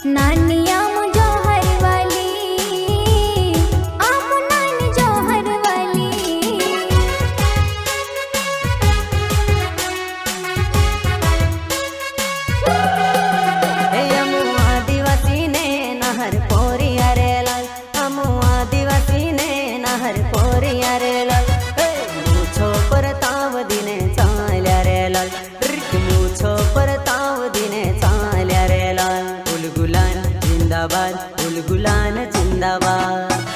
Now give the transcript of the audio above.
नानी आम जौहर वाली, आम नानी जौहर वाली। अमु आदिवासी ने नहर पोरिया रे लाल, अमु आदिवासी ने नहर पोरिया रे लाल। मूछो पर ताव दिने चाल्या रे लाल, मूछो पर ताव दिने चाल्या रे लाल। उलगुलान जिंदाबाद, उलगुलान जिंदाबाद।